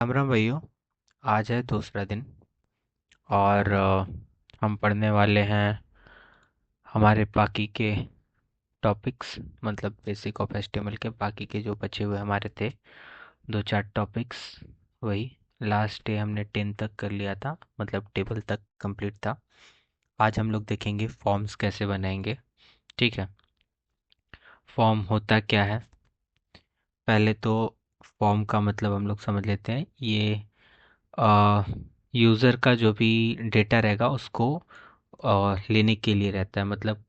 राम राम भाइयों। आज है दूसरा दिन और हम पढ़ने वाले हैं हमारे बाकी के टॉपिक्स, मतलब बेसिक ऑफ एचटीएमएल के बाकी के जो बचे हुए हमारे थे दो चार टॉपिक्स। वही लास्ट डे हमने 10 तक कर लिया था, मतलब टेबल तक कंप्लीट था। आज हम लोग देखेंगे फॉर्म्स कैसे बनाएंगे। ठीक है। फॉर्म होता क्या है, पहले तो फॉर्म का मतलब हम लोग समझ लेते हैं। ये यूज़र का जो भी डेटा रहेगा उसको लेने के लिए रहता है। मतलब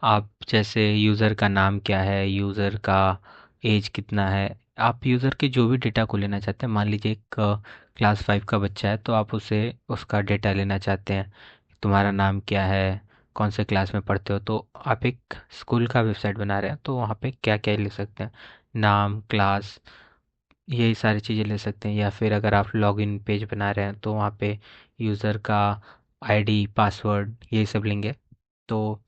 आप जैसे यूज़र का नाम क्या है, यूज़र का एज कितना है, आप यूज़र के जो भी डेटा को लेना चाहते हैं। मान लीजिए एक क्लास 5 का बच्चा है तो आप उसे उसका डेटा लेना चाहते हैं। तुम्हारा नाम क्या है, कौन से क्लास में पढ़ते हो। तो आप एक स्कूल का वेबसाइट बना रहे हैं तो वहाँ पे क्या क्या ले सकते हैं, नाम, क्लास, यही सारी चीज़ें ले सकते हैं। या फिर अगर आप लॉगिन पेज बना रहे हैं तो वहाँ पे यूज़र का आईडी, पासवर्ड, यही सब लेंगे। तो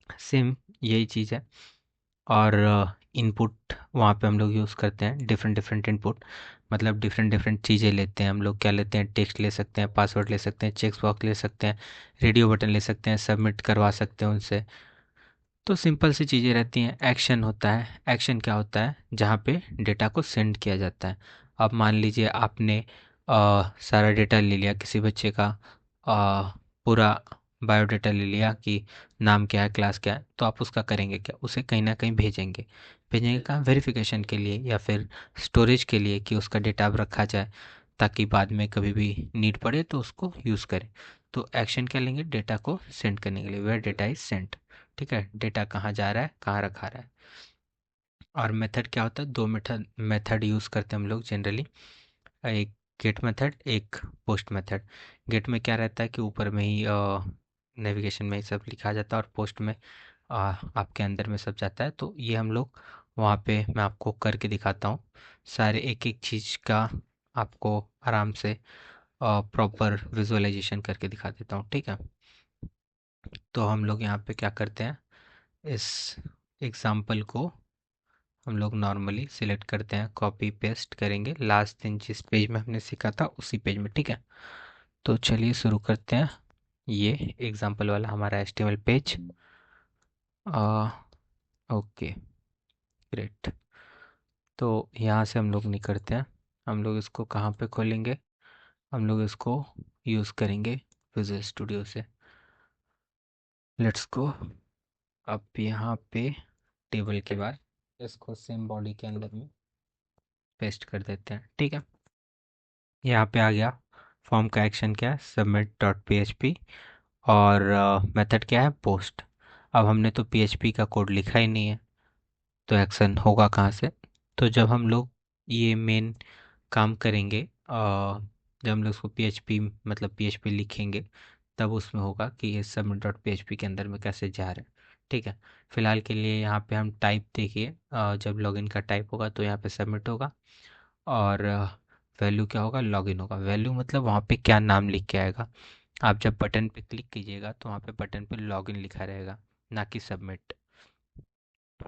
सेम यही चीज़ है। और इनपुट वहाँ पे हम लोग यूज़ करते हैं डिफरेंट डिफरेंट इनपुट, मतलब डिफरेंट डिफरेंट चीज़ें लेते हैं हम लोग। क्या लेते हैं, टेक्स्ट ले सकते हैं, पासवर्ड ले सकते हैं, चेक बॉक्स ले सकते हैं, रेडियो बटन ले सकते हैं, सबमिट करवा सकते हैं उनसे। तो सिंपल सी चीज़ें रहती हैं। एक्शन होता है, एक्शन क्या होता है, जहाँ पे डेटा को सेंड किया जाता है। अब मान लीजिए आपने सारा डेटा ले लिया किसी बच्चे का, पूरा बायोडाटा ले लिया कि नाम क्या है, क्लास क्या है। तो आप उसका करेंगे क्या, उसे कहीं ना कहीं भेजेंगे। भेजेंगे कहाँ, वेरिफिकेशन के लिए या फिर स्टोरेज के लिए कि उसका डेटा अब रखा जाए, ताकि बाद में कभी भी नीड पड़े तो उसको यूज़ करें। तो एक्शन क्या लेंगे, डेटा को सेंड करने के लिए, वेयर डेटा इज सेंट। ठीक है, डेटा कहाँ जा रहा है, कहाँ रखा रहा है। और मेथड क्या होता है, दो मेथड मेथड यूज़ करते हैं हम लोग जनरली। एक गेट मेथड, एक पोस्ट मेथड। गेट में क्या रहता है कि ऊपर में ही नेविगेशन में ही सब लिखा जाता है, और पोस्ट में आपके अंदर में सब जाता है। तो ये हम लोग वहाँ पे मैं आपको करके दिखाता हूँ सारे एक एक चीज़ का, आपको आराम से प्रॉपर विजुअलाइजेशन करके दिखा देता हूँ। ठीक है। तो हम लोग यहाँ पे क्या करते हैं, इस एग्जाम्पल को हम लोग नॉर्मली सिलेक्ट करते हैं, कॉपी पेस्ट करेंगे लास्ट दिन जिस पेज में हमने सीखा था उसी पेज में। ठीक है। तो चलिए शुरू करते हैं। ये एग्जाम्पल वाला हमारा एचटीएमएल पेज। Okay, great. तो यहाँ से हम लोग निकलते हैं। हम लोग इसको कहाँ पे खोलेंगे, हम लोग इसको यूज़ करेंगे विजुअल स्टूडियो से। Let's go. अब यहाँ पे टेबल के बाद इसको सेम बॉडी के अंदर में पेस्ट कर देते हैं। ठीक है। यहाँ पे आ गया। फॉर्म का एक्शन क्या है, सबमिट डॉट पी, और मेथड क्या है, पोस्ट। अब हमने तो पीएचपी का कोड लिखा ही नहीं है, तो एक्शन होगा कहाँ से। तो जब हम लोग ये मेन काम करेंगे, जब हम लोग उसको पीएचपी मतलब पीएचपी लिखेंगे, तब उसमें होगा कि ये सबमिट डॉट पीएचपी के अंदर में कैसे जा रहा है। ठीक है। फिलहाल के लिए यहाँ पे हम टाइप देखिए, जब लॉगिन का टाइप होगा तो यहाँ पे सबमिट होगा, और वैल्यू क्या होगा, लॉगिन होगा। वैल्यू मतलब वहाँ पे क्या नाम लिख के आएगा। आप जब बटन पे क्लिक कीजिएगा तो वहाँ पे बटन पे लॉगिन लिखा रहेगा, ना कि सबमिट।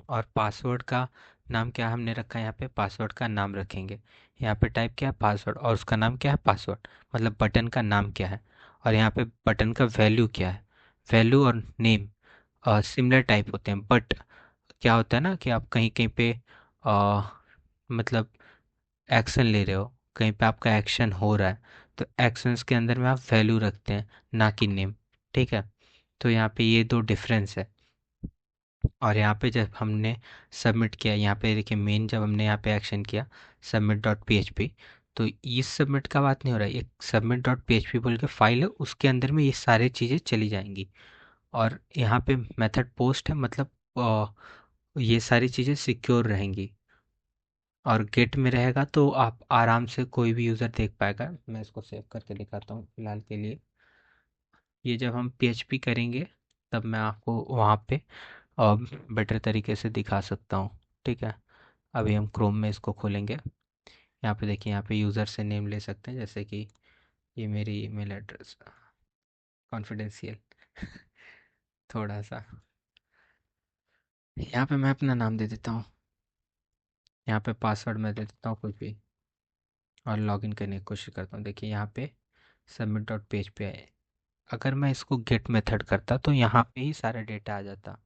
और पासवर्ड का नाम क्या हमने रखा है, यहाँ पे पासवर्ड का नाम रखेंगे। यहाँ पे टाइप क्या है, पासवर्ड, और उसका नाम क्या है, पासवर्ड। मतलब बटन का नाम क्या है, और यहाँ पे बटन का वैल्यू क्या है। वैल्यू और नेम सिमिलर टाइप होते हैं, बट क्या होता है ना कि आप कहीं कहीं पे अ, मतलब एक्शन ले रहे हो, कहीं पे आपका एक्शन हो रहा है, तो एक्शंस के अंदर में आप वैल्यू रखते हैं, ना कि नेम। ठीक है। तो यहाँ पे ये दो डिफरेंस है। और यहाँ पे जब हमने सबमिट किया, यहाँ पे देखिए मेन, जब हमने यहाँ पे एक्शन किया सबमिट डॉट पी, तो इस सबमिट का बात नहीं हो रहा है, ये सबमिट डॉट पी बोल के फाइल है, उसके अंदर में ये सारी चीज़ें चली जाएंगी। और यहाँ पे मेथड पोस्ट है, मतलब ये सारी चीज़ें सिक्योर रहेंगी। और गेट में रहेगा तो आप आराम से कोई भी यूज़र देख पाएगा। मैं इसको सेव करके दिखाता हूँ फिलहाल के लिए। ये जब हम पीएचपी करेंगे तब मैं आपको वहाँ पे बेटर तरीके से दिखा सकता हूँ। ठीक है। अभी हम क्रोम में इसको खोलेंगे। यहाँ पे देखिए, यहाँ पे यूज़र से नेम ले सकते हैं, जैसे कि ये मेरी ईमेल एड्रेस, कॉन्फिडेंशियल थोड़ा सा। यहाँ पे मैं अपना नाम दे देता हूँ, यहाँ पे पासवर्ड मैं दे देता हूँ कुछ भी, और लॉगिन करने की कोशिश करता हूँ। देखिए यहाँ पे सबमिट डॉट पेज पे है। अगर मैं इसको गेट मेथड करता तो यहाँ पे ही सारा डेटा आ जाता,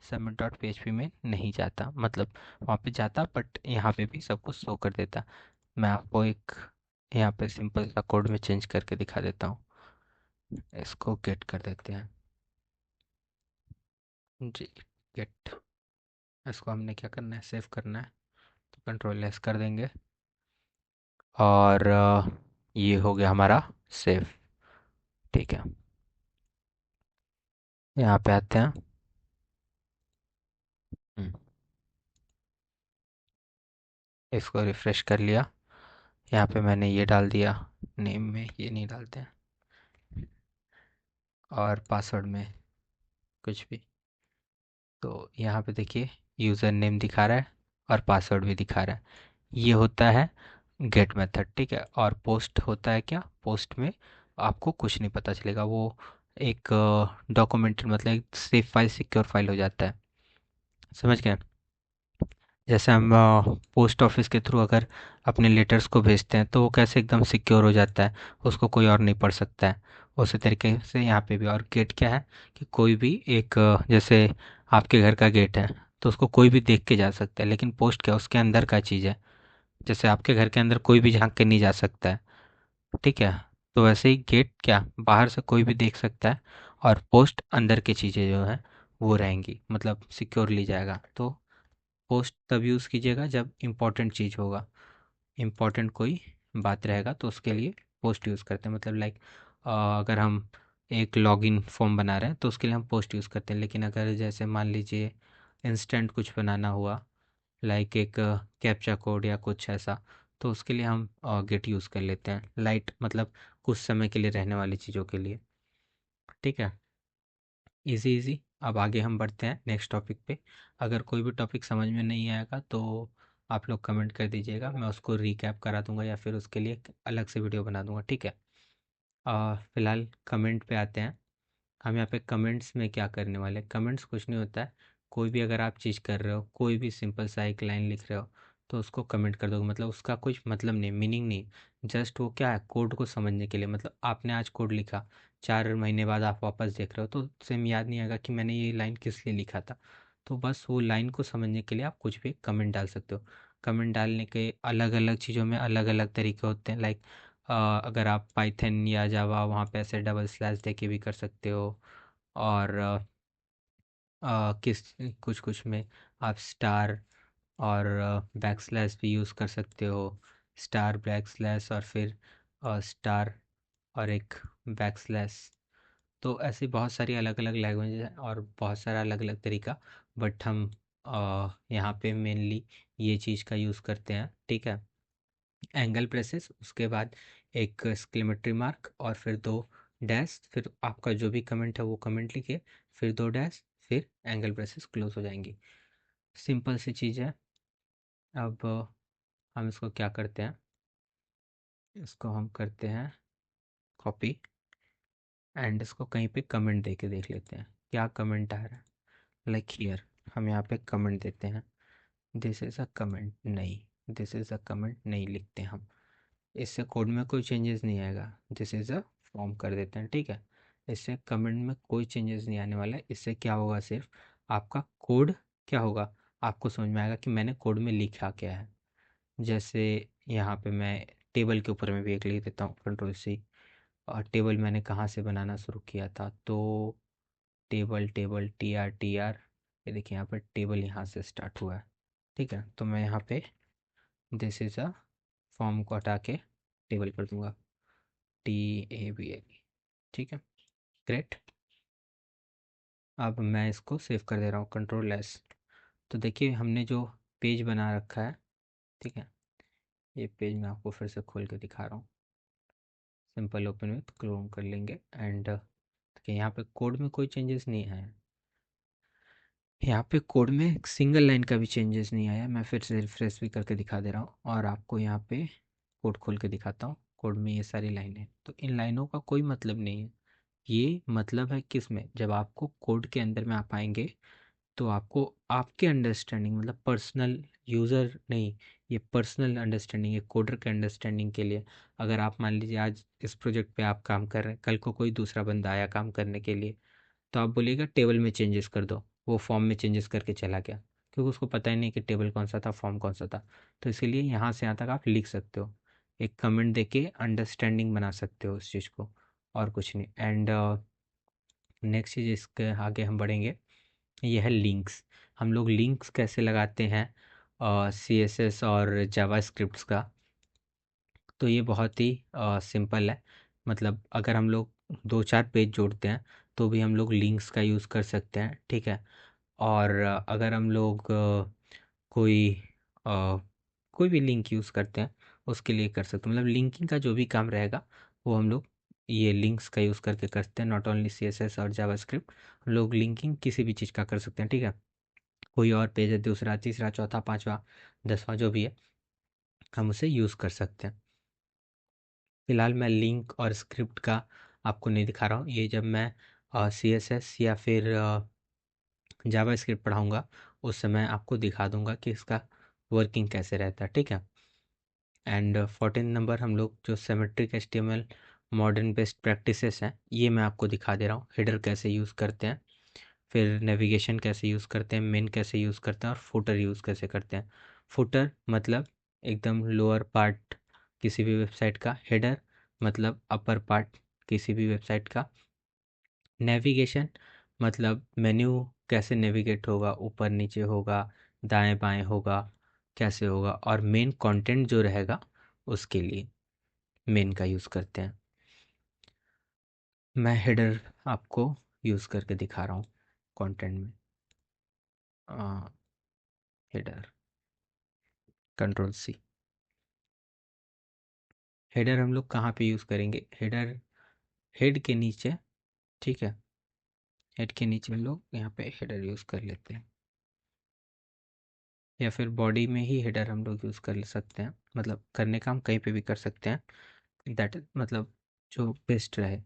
सबमिट डॉट पीएचपी में नहीं जाता, मतलब वहाँ पे जाता बट यहाँ पे भी सब कुछ शो कर देता। मैं आपको एक यहाँ पे सिंपल सा कोड में चेंज करके दिखा देता हूँ। इसको गेट कर देते हैं जी, गेट। इसको हमने क्या करना है, सेव करना है, तो कंट्रोल एस कर देंगे और ये हो गया हमारा सेव। ठीक है, यहाँ पे आते हैं। हम्म, इसको रिफ्रेश कर लिया। यहाँ पे मैंने ये डाल दिया, नेम में ये नहीं डालते हैं, और पासवर्ड में कुछ भी। तो यहाँ पे देखिए यूज़र नेम दिखा रहा है और पासवर्ड भी दिखा रहा है। ये होता है गेट मेथड। ठीक है, और पोस्ट होता है क्या, पोस्ट में आपको कुछ नहीं पता चलेगा, वो एक डॉक्यूमेंटेड मतलब एक सेफ फाइल, सिक्योर फाइल हो जाता है। समझ गए? जैसे हम पोस्ट ऑफिस के थ्रू अगर अपने लेटर्स को भेजते हैं तो वो कैसे एकदम सिक्योर हो जाता है, उसको कोई और नहीं पढ़ सकता है। उसी तरीके से यहाँ पे भी। और गेट क्या है कि कोई भी एक जैसे आपके घर का गेट है तो उसको कोई भी देख के जा सकता है, लेकिन पोस्ट क्या, उसके अंदर का चीज़ है। जैसे आपके घर के अंदर कोई भी झांक के नहीं जा सकता है, ठीक है, तो वैसे ही गेट क्या, बाहर से कोई भी देख सकता है, और पोस्ट अंदर की चीज़ें जो हैं वो रहेंगी, मतलब सिक्योर ली जाएगा। तो पोस्ट तब यूज़ कीजिएगा जब इम्पोर्टेंट चीज़ होगा, इम्पोर्टेंट कोई बात रहेगा तो उसके लिए पोस्ट यूज़ करते हैं। मतलब लाइक अगर हम एक लॉगिन फॉर्म बना रहे हैं तो उसके लिए हम पोस्ट यूज़ करते हैं। लेकिन अगर जैसे मान लीजिए इंस्टेंट कुछ बनाना हुआ, लाइक एक कैप्चा कोड या कुछ ऐसा, तो उसके लिए हम गेट यूज़ कर लेते हैं, लाइट मतलब कुछ समय के लिए रहने वाली चीज़ों के लिए। ठीक है, इजी इजी। अब आगे हम बढ़ते हैं नेक्स्ट टॉपिक पे। अगर कोई भी टॉपिक समझ में नहीं आएगा तो आप लोग कमेंट कर दीजिएगा, मैं उसको रिकैप करा दूंगा या फिर उसके लिए एक अलग से वीडियो बना दूंगा। ठीक है, फिलहाल कमेंट पे आते हैं। हम यहाँ पे कमेंट्स में क्या करने वाले हैं, कमेंट्स कुछ नहीं होता है। कोई भी अगर आप चीज़ कर रहे हो, कोई भी सिंपल सा एक लाइन लिख रहे हो तो उसको कमेंट कर दो, मतलब उसका कुछ मतलब नहीं, मीनिंग नहीं, जस्ट वो क्या है, कोड को समझने के लिए। मतलब आपने आज कोड लिखा, 4 महीने बाद आप वापस देख रहे हो तो सेम याद नहीं आएगा कि मैंने ये लाइन किस लिए लिखा था। तो बस वो लाइन को समझने के लिए आप कुछ भी कमेंट डाल सकते हो। कमेंट डालने के अलग अलग चीज़ों में अलग अलग तरीके होते हैं। लाइक अगर आप पाइथन या जावा, वहाँ पे ऐसे डबल स्लैश दे के भी कर सकते हो। और किस कुछ कुछ में आप स्टार और बैक स्लैश भी यूज़ कर सकते हो। स्टार बैक स्लैश और फिर स्टार और एक बैक स्लैश। तो ऐसी बहुत सारी अलग अलग लैंग्वेज है और बहुत सारा अलग अलग तरीका। बट हम यहाँ पे मेनली ये चीज़ का यूज़ करते हैं। ठीक है, एंगल ब्रेसेस, उसके बाद एक एक्सक्लेमेटरी मार्क और फिर दो डैश, फिर आपका जो भी कमेंट है वो कमेंट लिखिए, फिर दो डैश, फिर एंगल ब्रेसेस क्लोज हो जाएंगी। सिंपल सी चीज़ है। अब हम इसको क्या करते हैं, इसको हम करते हैं कॉपी, एंड इसको कहीं पे कमेंट दे के देख लेते हैं क्या कमेंट आ रहा है। लाइक हियर हम यहाँ पे कमेंट देते हैं, दिस इज़ अ कमेंट, नहीं, दिस इज़ अ कमेंट नहीं लिखते हम। इससे कोड में कोई चेंजेस नहीं आएगा, दिस इज़ अ फॉर्म कर देते हैं। ठीक है, इससे कमेंट में कोई चेंजेस नहीं आने वाला है। इससे क्या होगा, सिर्फ आपका कोड क्या होगा, आपको समझ में आएगा कि मैंने कोड में लिखा क्या है। जैसे यहाँ पे मैं टेबल के ऊपर में भी एक लिख देता हूँ, कंट्रोल सी। और टेबल मैंने कहाँ से बनाना शुरू किया था, तो टेबल टेबल टी आर, ये देखिए यहाँ पर टेबल यहाँ से स्टार्ट हुआ है। ठीक है, तो मैं यहाँ पे दिस इज़ अ फॉर्म को हटा के टेबल कर दूंगा, TABL। ठीक है, ग्रेट। अब मैं इसको सेव कर दे रहा हूँ, कंट्रोल एस। तो देखिए हमने जो पेज बना रखा है, ठीक है, ये पेज मैं आपको फिर से खोल के दिखा रहा हूँ। सिंपल ओपन विथ क्रोम कर लेंगे एंड देखिए यहाँ पे कोड में कोई चेंजेस नहीं है। यहाँ पे कोड में एक सिंगल लाइन का भी चेंजेस नहीं आया। मैं फिर से रिफ्रेश भी करके दिखा दे रहा हूँ और आपको यहाँ पे कोड खोल के दिखाता हूँ। कोड में ये सारी लाइनें, तो इन लाइनों का कोई मतलब नहीं है। ये मतलब है किस में, जब आपको कोड के अंदर में आप आएंगे तो आपको आपके अंडरस्टैंडिंग मतलब पर्सनल यूज़र नहीं, ये पर्सनल अंडरस्टैंडिंग है, कोडर के अंडरस्टैंडिंग के लिए। अगर आप मान लीजिए आज इस प्रोजेक्ट पे आप काम कर रहे हैं, कल को कोई दूसरा बंदा आया काम करने के लिए, तो आप बोलिएगा टेबल में चेंजेस कर दो, वो फॉर्म में चेंजेस करके चला गया, क्योंकि उसको पता ही नहीं कि टेबल कौन सा था, फॉर्म कौन सा था। तो इसीलिए यहाँ से यहाँ तक आप लिख सकते हो, एक कमेंट देके अंडरस्टैंडिंग बना सकते हो उस चीज़ को, और कुछ नहीं। एंड नेक्स्ट चीज़ इसके आगे हम बढ़ेंगे, ये है लिंक्स। हम लोग लिंक्स कैसे लगाते हैं सी एस एस और जावा स्क्रिप्ट्स का, तो ये बहुत ही सिंपल है। मतलब अगर हम लोग दो चार पेज जोड़ते हैं तो भी हम लोग लिंक्स का यूज़ कर सकते हैं, ठीक है। और अगर हम लोग कोई अ, कोई भी लिंक यूज़ करते हैं उसके लिए कर सकते हैं। मतलब लिंकिंग का जो भी काम रहेगा वो हम लोग ये लिंक्स का यूज़ करके करते हैं। Not only C S S और जावास्क्रिप्ट, हम लोग लिंकिंग किसी भी चीज़ का कर सकते हैं, ठीक है। कोई और पेज है, दूसरा तीसरा चौथा पांचवा 10वां जो भी है, हम उसे यूज़ कर सकते हैं। फिलहाल मैं लिंक और स्क्रिप्ट का आपको नहीं दिखा रहा हूँ, ये जब मैं सी एस एस या फिर जावा स्क्रिप्ट पढ़ाऊँगा उस समय आपको दिखा दूँगा कि इसका वर्किंग कैसे रहता है, ठीक है। एंड 14 नंबर हम लोग जो symmetric HTML modern best practices हैं, ये मैं आपको दिखा दे रहा हूँ। हेडर कैसे यूज़ करते हैं, फिर नेविगेशन कैसे यूज़ करते हैं, मेन कैसे यूज़ करते हैं, और फुटर यूज़ कैसे करते हैं। फुटर मतलब एकदम लोअर पार्ट किसी भी वेबसाइट का, हेडर मतलब अपर पार्ट किसी भी वेबसाइट का। नेविगेशन मतलब मेन्यू कैसे नेविगेट होगा, ऊपर नीचे होगा, दाएं बाएं होगा, कैसे होगा। और मेन कंटेंट जो रहेगा उसके लिए मेन का यूज़ करते हैं। मैं हेडर आपको यूज़ करके दिखा रहा हूँ कंटेंट में। Header, control C. हेडर हम लोग कहाँ पे यूज़ करेंगे, हेडर हेड के नीचे, ठीक है। हेड के नीचे हम लोग यहाँ पे हेडर यूज़ कर लेते हैं, या फिर बॉडी में ही हेडर हम लोग यूज़ कर सकते हैं। मतलब करने का हम कहीं पे भी कर सकते हैं, दैट मतलब जो बेस्ट रहे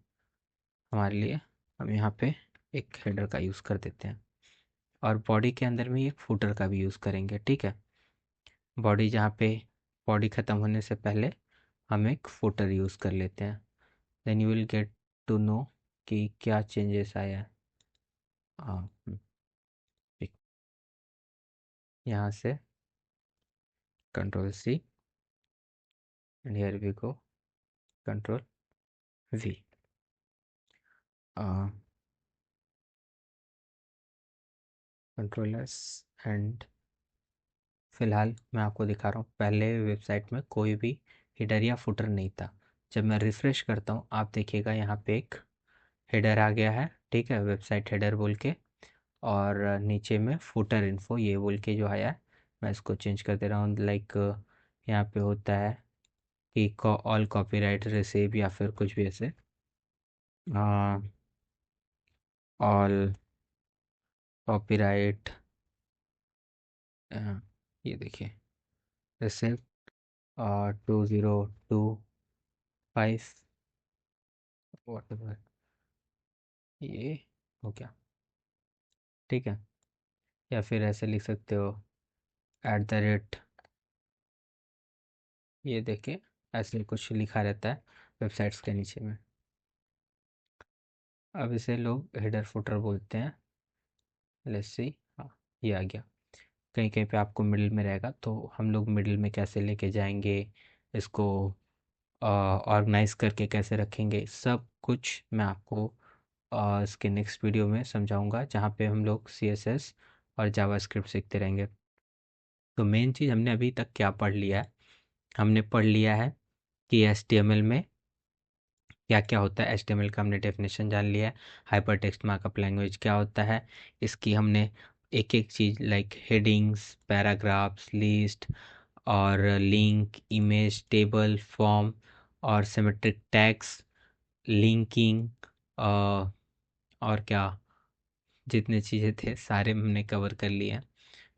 हमारे लिए। हम यहाँ पे एक हेडर का यूज़ कर देते हैं, और बॉडी के अंदर में एक फुटर का भी यूज़ करेंगे, ठीक है। बॉडी जहाँ पे बॉडी ख़त्म होने से पहले हम एक फुटर यूज़ कर लेते हैं। Then you will get to know कि क्या चेंजेस आया है। हाँ, ठीक। यहाँ से control C, and here we go control V. Control S. And फिलहाल मैं आपको दिखा रहा हूँ, पहले वेबसाइट में कोई भी हेडर या फुटर नहीं था। जब मैं रिफ़्रेश करता हूँ आप देखिएगा यहाँ पे एक हेडर आ गया है, ठीक है, वेबसाइट हेडर बोल के। और नीचे में फुटर इन्फो ये बोल के जो आया है, मैं इसको चेंज कर दे रहा हूँ। लाइक यहाँ पे होता है कि ऑल कॉपीराइट रिसीव, या फिर कुछ भी ऐसे ऑल कॉपीराइट, ये देखिए रिसीव 2025 वॉट एवर, ये हो गया, ठीक है। या फिर ऐसे लिख सकते हो @ ये देखिए, ऐसे कुछ लिखा रहता है वेबसाइट्स के नीचे में। अब इसे लोग हेडर फुटर बोलते हैं। लेट्स सी, हाँ, ये आ गया। कहीं कहीं पे आपको मिडिल में रहेगा, तो हम लोग मिडिल में कैसे लेके जाएंगे इसको, ऑर्गेनाइज करके कैसे रखेंगे, सब कुछ मैं आपको इसके नेक्स्ट वीडियो में समझाऊंगा, जहाँ पे हम लोग CSS और जावास्क्रिप्ट सीखते रहेंगे। तो मेन चीज़ हमने अभी तक क्या पढ़ लिया है, हमने पढ़ लिया है कि HTML में क्या क्या होता है। HTML का हमने डेफिनेशन जान लिया है। हाइपर टेक्स्ट मार्कअप लैंग्वेज क्या होता है, इसकी हमने एक एक चीज़ लाइक हेडिंग्स, पैराग्राफ्स, लिस्ट और लिंक, इमेज, टेबल, फॉर्म और सिमेट्रिक टैग्स, लिंकिंग, और क्या जितने चीज़ें थे सारे हमने कवर कर लिए हैं।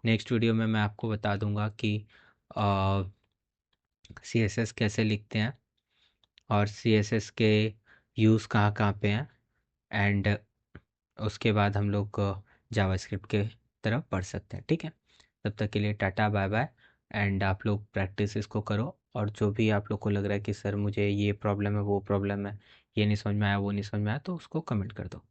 नेक्स्ट वीडियो में मैं आपको बता दूंगा कि CSS कैसे लिखते हैं, और CSS के यूज़ कहाँ कहाँ पे हैं। एंड उसके बाद हम लोग जावास्क्रिप्ट के तरफ बढ़ सकते हैं, ठीक है। तब तक के लिए टाटा बाय बाय। एंड आप लोग प्रैक्टिस इसको करो। और जो भी आप लोग को लग रहा है कि सर मुझे ये प्रॉब्लम है, वो प्रॉब्लम है, ये नहीं समझ में आया, वो नहीं समझ में आया, तो उसको कमेंट कर दो।